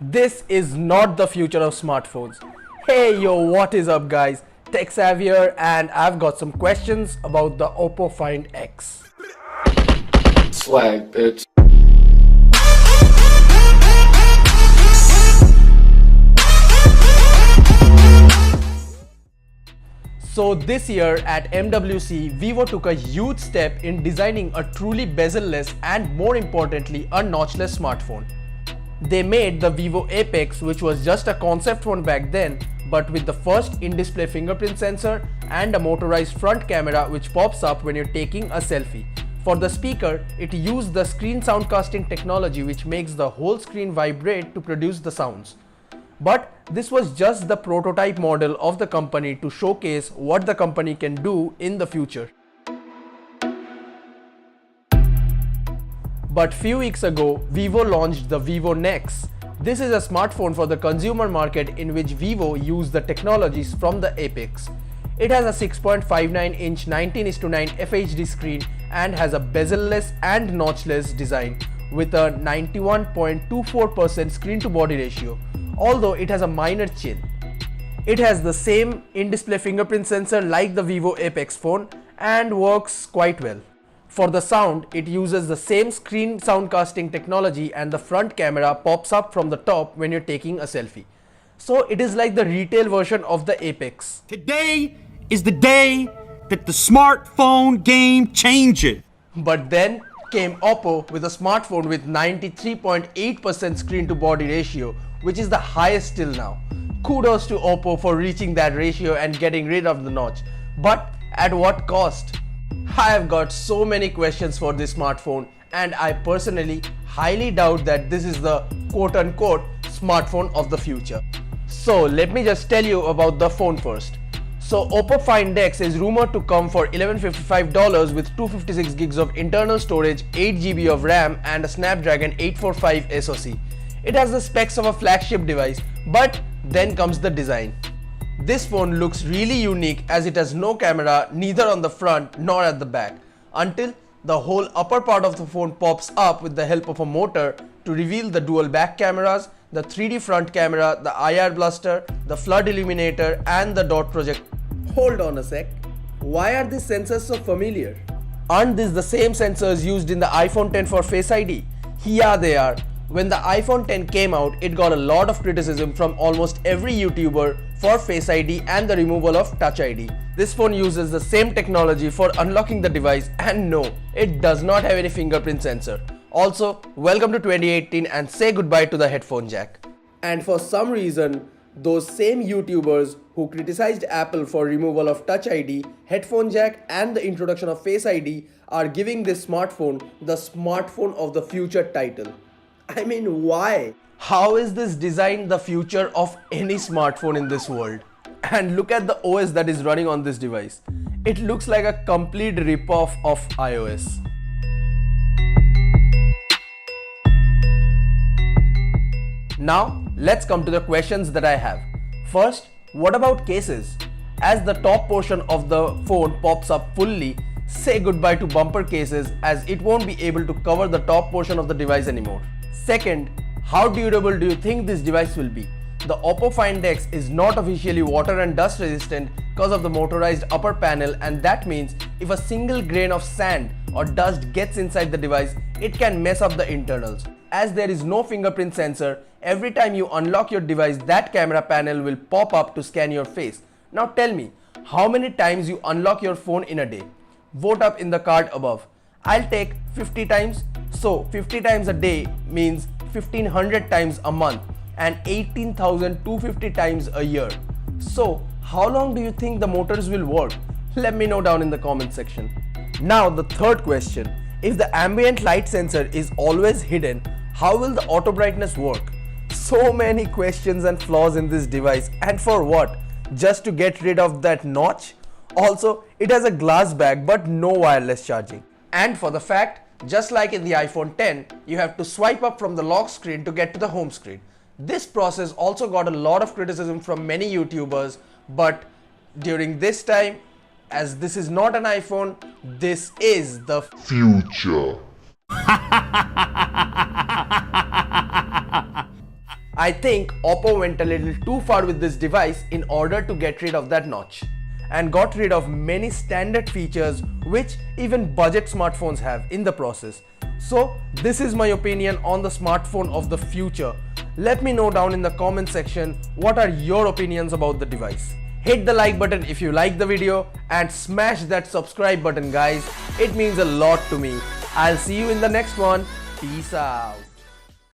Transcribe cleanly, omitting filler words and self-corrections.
This is not the future of smartphones. Hey yo, what is up guys? TechSav here and I've got some questions about the Oppo Find X. Swag, bitch. So this year at MWC, Vivo took a huge step in designing a truly bezel-less and more importantly a notchless smartphone. They made the Vivo Apex, which was just a concept phone back then, but with the first in-display fingerprint sensor and a motorized front camera which pops up when you're taking a selfie. For the speaker, it used the screen soundcasting technology which makes the whole screen vibrate to produce the sounds. But this was just the prototype model of the company to showcase what the company can do in the future. But few weeks ago, Vivo launched the V1X. This is a smartphone for the consumer market in which Vivo used the technologies from the Apex. It has a 6.59-inch 19:9 FHD screen and has a bezel-less and notchless design with a 91.24% screen-to-body ratio, although it has a minor chin. It has the same in-display fingerprint sensor like the Vivo Apex phone and works quite well. For the sound, it uses the same screen soundcasting technology and the front camera pops up from the top when you're taking a selfie. So it is like the retail version of the Apex. Today is the day that the smartphone game changes. But then came Oppo with a smartphone with 93.8% screen to body ratio, which is the highest till now. Kudos to Oppo for reaching that ratio and getting rid of the notch. But at what cost? I have got so many questions for this smartphone and I personally highly doubt that this is the quote-unquote smartphone of the future. So let me just tell you about the phone first. So Oppo Find X is rumored to come for $1155 with 256 gigs of internal storage, 8 GB of RAM and a Snapdragon 845 SoC. It has the specs of a flagship device, but then comes the design. This phone looks really unique as it has no camera neither on the front nor at the back, until the whole upper part of the phone pops up with the help of a motor to reveal the dual back cameras, the 3D front camera, the IR blaster, the flood illuminator and the dot project. Hold on a sec. Why are these sensors so familiar? Aren't these the same sensors used in the iPhone X for Face ID? Yeah, they are. When the iPhone X came out, it got a lot of criticism from almost every YouTuber for Face ID and the removal of Touch ID. This phone uses the same technology for unlocking the device and no, it does not have any fingerprint sensor. Also, welcome to 2018 and say goodbye to the headphone jack. And for some reason, those same YouTubers who criticized Apple for removal of Touch ID, headphone jack and the introduction of Face ID are giving this smartphone the smartphone of the future title. I mean, why? How is this design the future of any smartphone in this world? And look at the OS that is running on this device. It looks like a complete rip-off of iOS. Now, let's come to the questions that I have. First, what about cases? As the top portion of the phone pops up fully, say goodbye to bumper cases as it won't be able to cover the top portion of the device anymore. Second, how durable do you think this device will be? The Oppo Find X is not officially water and dust resistant because of the motorized upper panel, and that means if a single grain of sand or dust gets inside the device, it can mess up the internals. As there is no fingerprint sensor, every time you unlock your device, that camera panel will pop up to scan your face. Now tell me, how many times you unlock your phone in a day? Vote up in the card above. I'll take 50 times. So 50 times a day means 1500 times a month and 18,250 times a year. So how long do you think the motors will work? Let me know down in the comment section. Now the third question. If the ambient light sensor is always hidden, how will the auto brightness work? So many questions and flaws in this device, and for what? Just to get rid of that notch? Also, it has a glass back but no wireless charging. And for the fact, just like in the iPhone X, you have to swipe up from the lock screen to get to the home screen. This process also got a lot of criticism from many YouTubers, but during this time, as this is not an iPhone, this is the future. I think Oppo went a little too far with this device in order to get rid of that notch, and got rid of many standard features which even budget smartphones have in the process. So this is my opinion on the smartphone of the future. Let me know down in the comment section what are your opinions about the device. Hit the like button if you like the video and smash that subscribe button guys. It means a lot to me. I'll see you in the next one. Peace out.